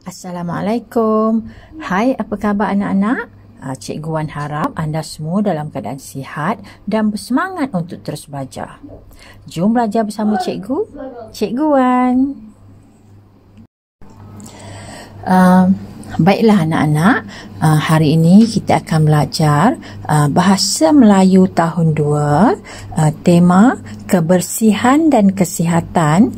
Assalamualaikum. Hai, apa khabar anak-anak? Cikgu Wan harap anda semua dalam keadaan sihat dan bersemangat untuk terus belajar. Jom belajar bersama cikgu. Cikgu Wan. Baiklah anak-anak, hari ini kita akan belajar Bahasa Melayu tahun 2, tema Kebersihan dan Kesihatan,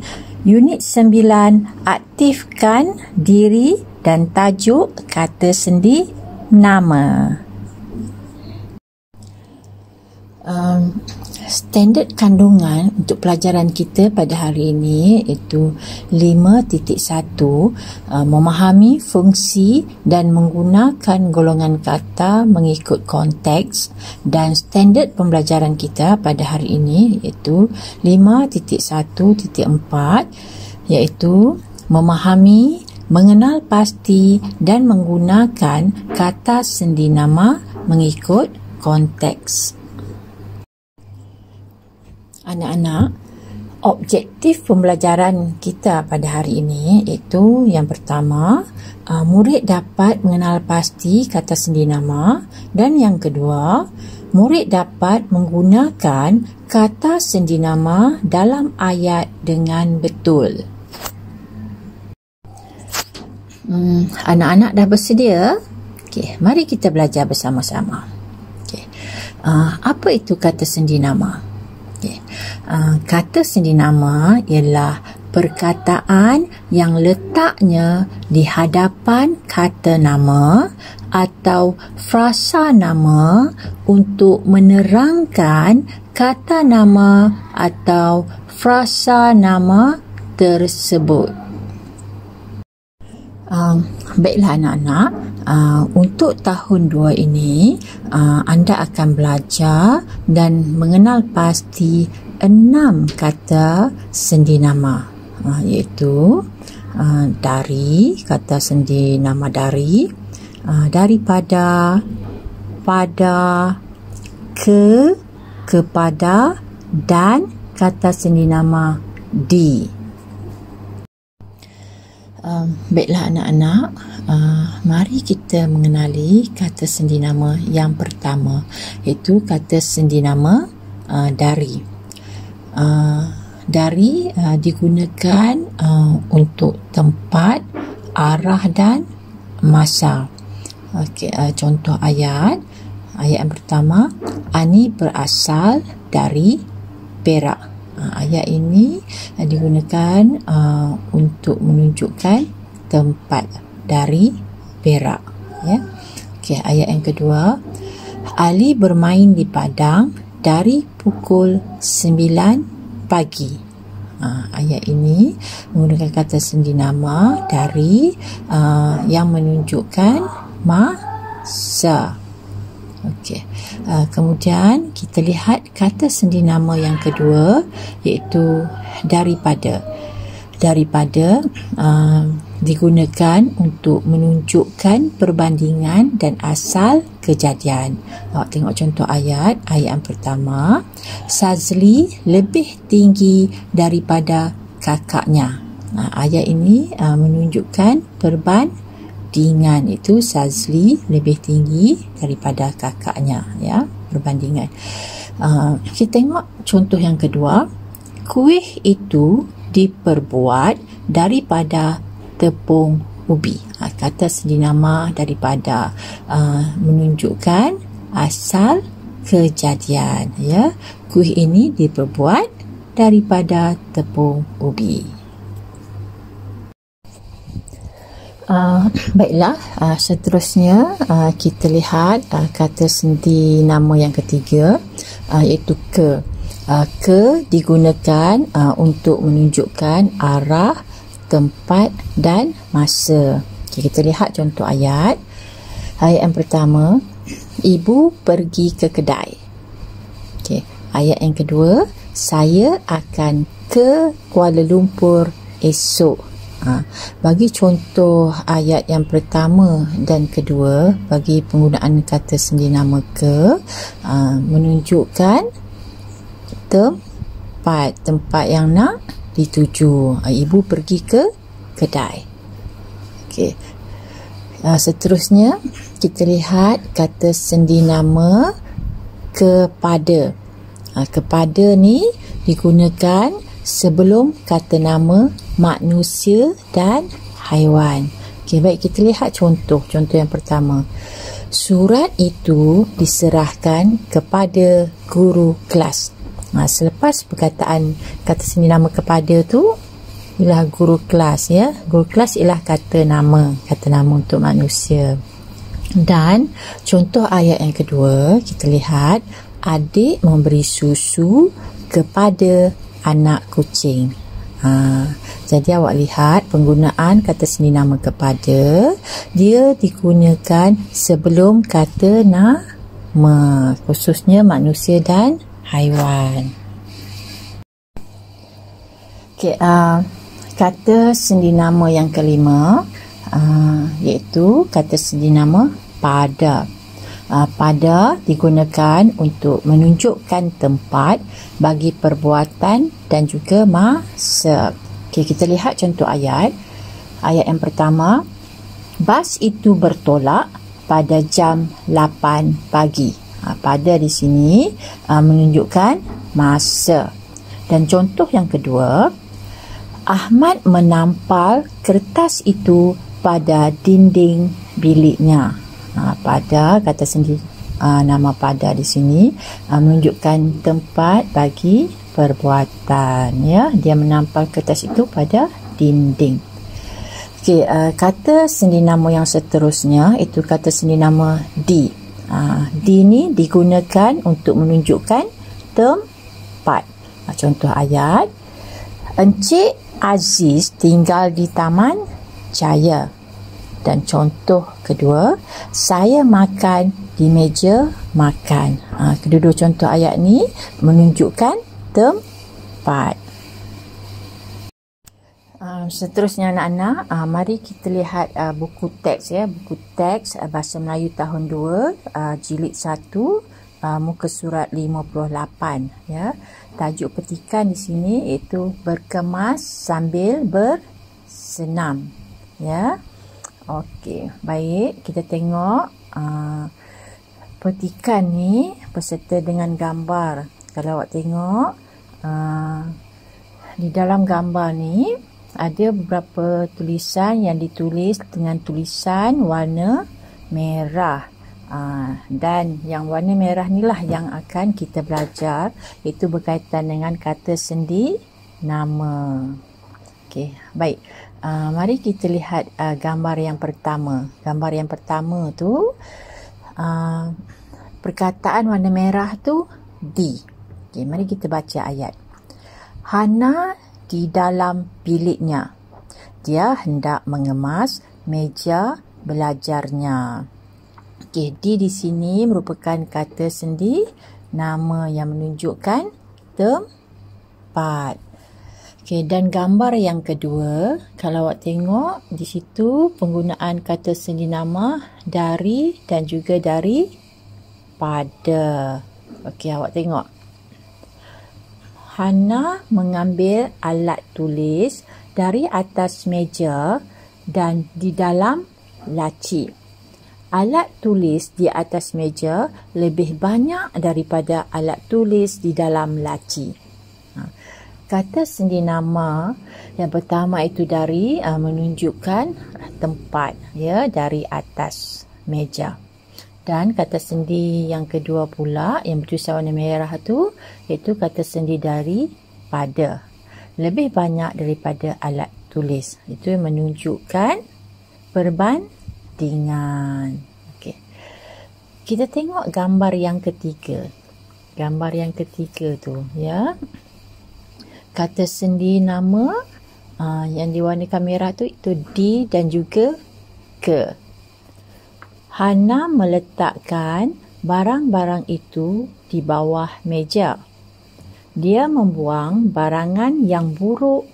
Unit 9, aktifkan diri dan tajuk kata sendi nama. Standard kandungan untuk pelajaran kita pada hari ini iaitu 5.1, memahami fungsi dan menggunakan golongan kata mengikut konteks, dan standard pembelajaran kita pada hari ini iaitu 5.1.4 iaitu memahami, mengenal pasti dan menggunakan kata sendi nama mengikut konteks. Anak-anak, objektif pembelajaran kita pada hari ini iaitu yang pertama, murid dapat mengenal pasti kata sendi nama, dan yang kedua, murid dapat menggunakan kata sendi nama dalam ayat dengan betul. Anak-anak dah bersedia? Okey, mari kita belajar bersama-sama. Okey. Apa itu kata sendi nama? Kata sendi nama ialah perkataan yang letaknya di hadapan kata nama atau frasa nama untuk menerangkan kata nama atau frasa nama tersebut. Baiklah anak-anak, untuk tahun 2 ini anda akan belajar dan mengenal pasti 6 kata sendi nama, iaitu dari, kata sendi nama dari, daripada, pada, kepada, dan kata sendi nama di. Baiklah anak-anak, mari kita mengenali kata sendi nama yang pertama, iaitu kata sendi nama dari. Dari digunakan untuk tempat, arah dan masa. Okey, contoh ayat yang pertama, Ani berasal dari Perak. Ayat ini digunakan untuk menunjukkan tempat, dari Perak. Ya. Okey, ayat yang kedua, Ali bermain di padang dari pukul 9 pagi. Ayat ini menggunakan kata sendi nama dari yang menunjukkan masa. Okey. Kemudian kita lihat kata sendi nama yang kedua iaitu daripada. Daripada digunakan untuk menunjukkan perbandingan dan asal kejadian. Awak tengok contoh ayat yang pertama, Sazli lebih tinggi daripada kakaknya. Ayat ini menunjukkan perbandingan, itu Sazli lebih tinggi daripada kakaknya, ya, perbandingan. Kita tengok contoh yang kedua, kuih itu diperbuat daripada tepung ubi. Kata sendi nama daripada menunjukkan asal kejadian, ya. Kuih ini diperbuat daripada tepung ubi. Baiklah, seterusnya kita lihat kata sendi nama yang ketiga, iaitu ke. Ke digunakan untuk menunjukkan arah, tempat dan masa. Okay, kita lihat contoh ayat. Ayat yang pertama, ibu pergi ke kedai. Okay. Ayat yang kedua, saya akan ke Kuala Lumpur esok. Bagi contoh ayat yang pertama dan kedua, bagi penggunaan kata sendi nama ke, menunjukkan tempat yang nak dituju. Ibu pergi ke kedai. Okey. Seterusnya kita lihat kata sendi nama kepada. Kepada ni digunakan sebelum kata nama manusia dan haiwan. Okey, baik, kita lihat contoh yang pertama. Surat itu diserahkan kepada guru kelas. Selepas perkataan kata sendi nama kepada tu ialah guru kelas, ya. Guru kelas ialah kata nama untuk manusia. Dan contoh ayat yang kedua, kita lihat adik memberi susu kepada anak kucing. Jadi awak lihat penggunaan kata sendi nama kepada, dia digunakan sebelum kata nama, khususnya manusia dan haiwan. Okey, kata sendi nama yang kelima, iaitu kata sendi nama pada. Pada digunakan untuk menunjukkan tempat bagi perbuatan dan juga masa. Okey, kita lihat contoh ayat. Ayat yang pertama, bas itu bertolak pada jam 8 pagi. Pada di sini menunjukkan masa. Dan contoh yang kedua, Ahmad menampal kertas itu pada dinding biliknya. Pada, kata sendi nama pada di sini menunjukkan tempat bagi perbuatan, ya. Dia menampal kertas itu pada dinding. Okey, kata sendi nama yang seterusnya itu kata sendi nama di. Di ni digunakan untuk menunjukkan tempat. Contoh ayat, Encik Aziz tinggal di Taman Jaya. Dan contoh kedua, saya makan di meja makan. Kedua-dua contoh ayat ni menunjukkan tempat. Seterusnya anak-anak, mari kita lihat buku teks, ya. Buku teks Bahasa Melayu tahun 2, jilid 1, muka surat 58, ya. Tajuk petikan di sini iaitu berkemas sambil bersenam, ya. Okey, baik, kita tengok petikan ni beserta dengan gambar. Kalau awak tengok di dalam gambar ni ada beberapa tulisan yang ditulis dengan tulisan warna merah. Dan yang warna merah ni lah yang akan kita belajar, itu berkaitan dengan kata sendi nama. Okey, baik. Mari kita lihat gambar yang pertama. Gambar yang pertama tu, perkataan warna merah tu di. Okay, mari kita baca ayat. Hana di dalam biliknya. Dia hendak mengemas meja belajarnya. Okay, di sini merupakan kata sendi nama yang menunjukkan tempat. Okay, dan gambar yang kedua, kalau awak tengok di situ penggunaan kata sendi nama dari dan juga dari pada. Okey, awak tengok. Hana mengambil alat tulis dari atas meja dan di dalam laci. Alat tulis di atas meja lebih banyak daripada alat tulis di dalam laci. Kata sendi nama yang pertama itu dari menunjukkan tempat, ya, dari atas meja. Dan kata sendi yang kedua pula yang bertulisan warna merah tu iaitu kata sendi dari pada. Lebih banyak daripada alat tulis. Itu yang menunjukkan perbandingan. Okey. Kita tengok gambar yang ketiga. Gambar yang ketiga tu, ya. Kata sendi nama yang diwarnakan merah tu itu di dan juga ke. Hana meletakkan barang-barang itu di bawah meja. Dia membuang barangan yang buruk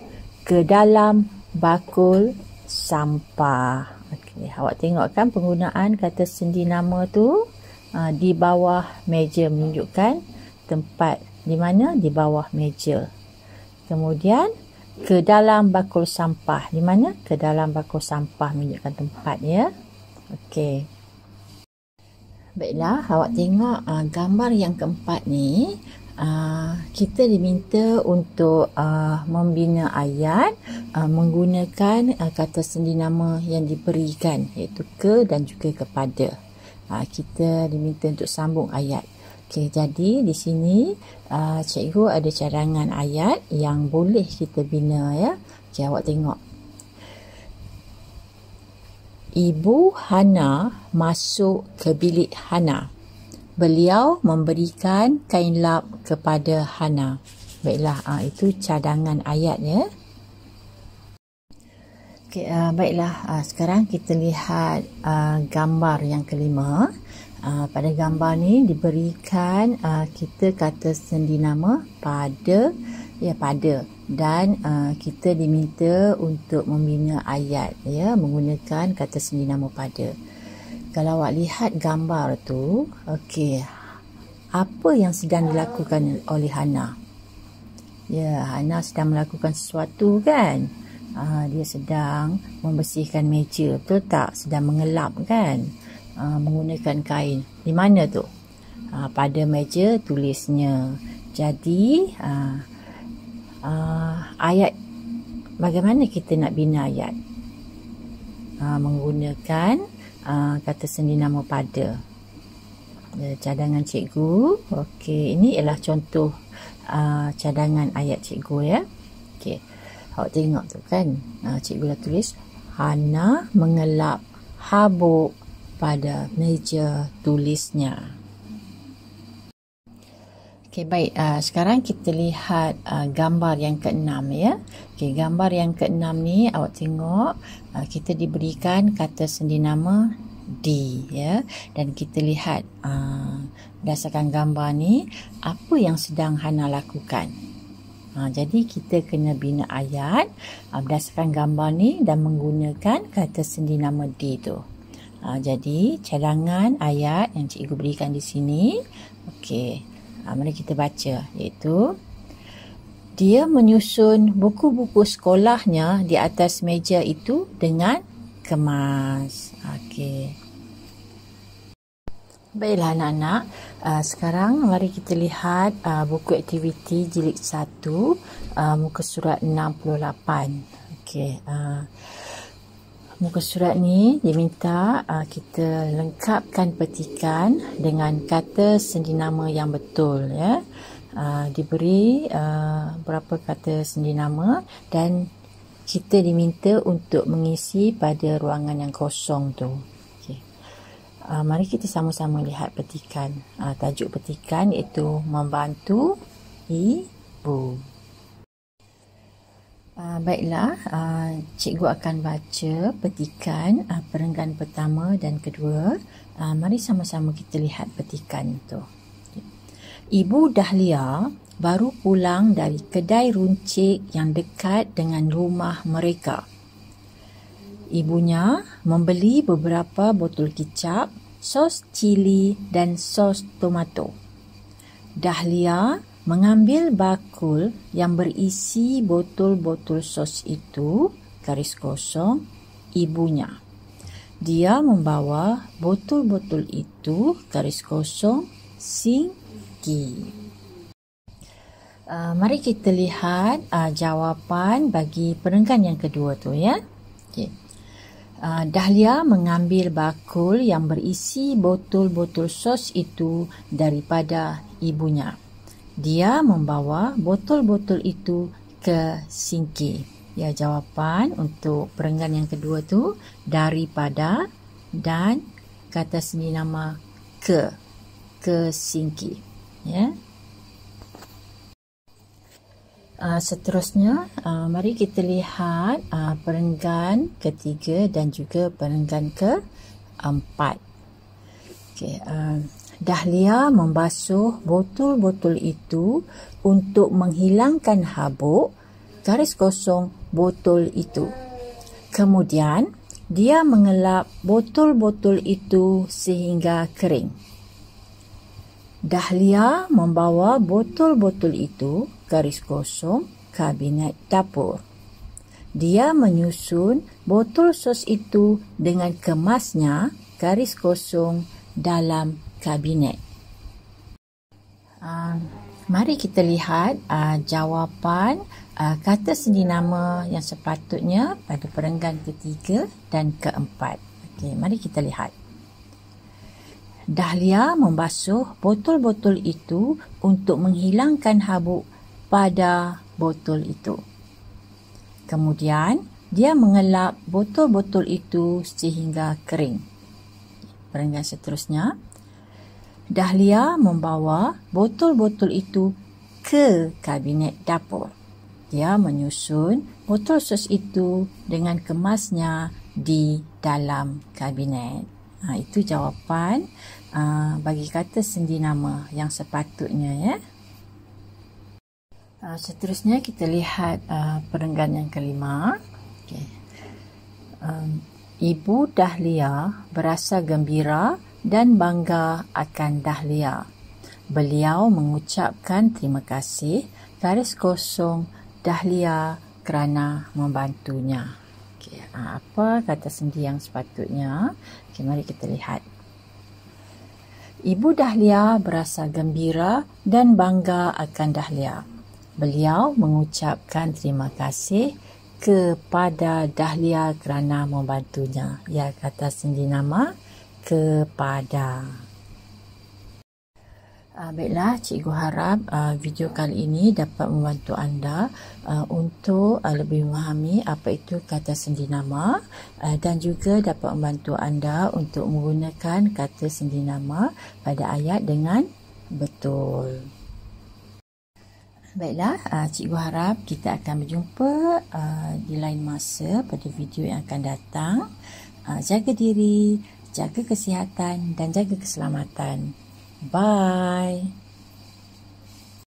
ke dalam bakul sampah. Okey, awak tengok kan penggunaan kata sendi nama tu di bawah meja menunjukkan tempat di mana di bawah meja. Kemudian ke dalam bakul sampah. Di mana? Ke dalam bakul sampah menunjukkan tempat ya. Okey. Baiklah, awak tengok gambar yang keempat ni. Kita diminta untuk membina ayat menggunakan kata sendi nama yang diberikan, iaitu ke dan juga kepada. Kita diminta untuk sambung ayat. Okey, jadi di sini cikgu ada cadangan ayat yang boleh kita bina ya. Okey, awak tengok. Ibu Hana masuk ke bilik Hana. Beliau memberikan kain lap kepada Hana. Baiklah, itu cadangan ayat ya. Okay, baiklah, sekarang kita lihat gambar yang kelima. Pada gambar ni diberikan kita kata sendi nama pada, dan kita diminta untuk membina ayat ya menggunakan kata sendi nama pada. Kalau awak lihat gambar tu, okey, apa yang sedang dilakukan oleh Hana? Ya, Hana sedang melakukan sesuatu kan? Dia sedang membersihkan meja, betul tak? Sedang mengelap kan? Menggunakan kain. Di mana tu? Pada meja tulisnya. Jadi, ayat, bagaimana kita nak bina ayat? Menggunakan kata sendi nama pada. Cadangan cikgu. Okey, ini ialah contoh cadangan ayat cikgu ya. Okey, awak tengok tu kan, cikgu dah tulis Hana mengelap habuk pada meja tulisnya. Okey, baik. Sekarang kita lihat gambar yang keenam ya. Okey, gambar yang keenam ni awak tengok kita diberikan kata sendi nama di ya, dan kita lihat berdasarkan gambar ni apa yang sedang Hana lakukan. Jadi kita kena bina ayat berdasarkan gambar ni dan menggunakan kata sendi nama di tu. Jadi cadangan ayat yang cikgu berikan di sini. Okey, mari kita baca, iaitu dia menyusun buku-buku sekolahnya di atas meja itu dengan kemas. Okey. Baiklah anak-anak, sekarang mari kita lihat buku aktiviti jilid 1, muka surat 68. Okey, muka surat ni diminta kita lengkapkan petikan dengan kata sendi nama yang betul ya. Diberi berapa kata sendi nama dan kita diminta untuk mengisi pada ruangan yang kosong tu. Okay. Mari kita sama-sama lihat petikan. Tajuk petikan iaitu membantu ibu. Baiklah, cikgu akan baca petikan perenggan pertama dan kedua. Mari sama-sama kita lihat petikan itu. Ibu Dahlia baru pulang dari kedai runcit yang dekat dengan rumah mereka. Ibunya membeli beberapa botol kicap, sos cili dan sos tomato. Dahlia mengambil bakul yang berisi botol-botol sos itu, garis kosong, ibunya. Dia membawa botol-botol itu, garis kosong, sinki. Mari kita lihat jawapan bagi perenggan yang kedua tu ya. Okay. Dahlia mengambil bakul yang berisi botol-botol sos itu daripada ibunya. Dia membawa botol-botol itu ke sinki. Ya, jawapan untuk perenggan yang kedua tu daripada dan kata sendi nama ke sinki. Ya. Seterusnya, mari kita lihat perenggan ketiga dan juga perenggan keempat. Okay, Dahlia membasuh botol-botol itu untuk menghilangkan habuk, garis kosong, botol itu. Kemudian, dia mengelap botol-botol itu sehingga kering. Dahlia membawa botol-botol itu, garis kosong, kabinet dapur. Dia menyusun botol sos itu dengan kemasnya garis kosong dalam kabinet. Mari kita lihat jawapan kata sendi nama yang sepatutnya pada perenggan ketiga dan keempat. Okey, mari kita lihat. Dahlia membasuh botol-botol itu untuk menghilangkan habuk pada botol itu. Kemudian, dia mengelap botol-botol itu sehingga kering. Perenggan seterusnya. Dahlia membawa botol-botol itu ke kabinet dapur. Dia menyusun botol sos itu dengan kemasnya di dalam kabinet. Itu jawapan bagi kata sendi nama yang sepatutnya, ya. Seterusnya kita lihat perenggan yang kelima. Okay. Ibu Dahlia berasa gembira dan bangga akan Dahlia. Beliau mengucapkan terima kasih garis kosong Dahlia kerana membantunya. Okay. Apa kata sendi yang sepatutnya? Okay, mari kita lihat. Ibu Dahlia berasa gembira dan bangga akan Dahlia. Beliau mengucapkan terima kasih kepada Dahlia kerana membantunya. Ya, kata sendi nama kepada. Baiklah, cikgu harap video kali ini dapat membantu anda untuk lebih memahami apa itu kata sendi nama dan juga dapat membantu anda untuk menggunakan kata sendi nama pada ayat dengan betul. Baiklah, cikgu harap kita akan berjumpa di lain masa pada video yang akan datang. Jaga diri, jaga kesihatan dan jaga keselamatan. Bye.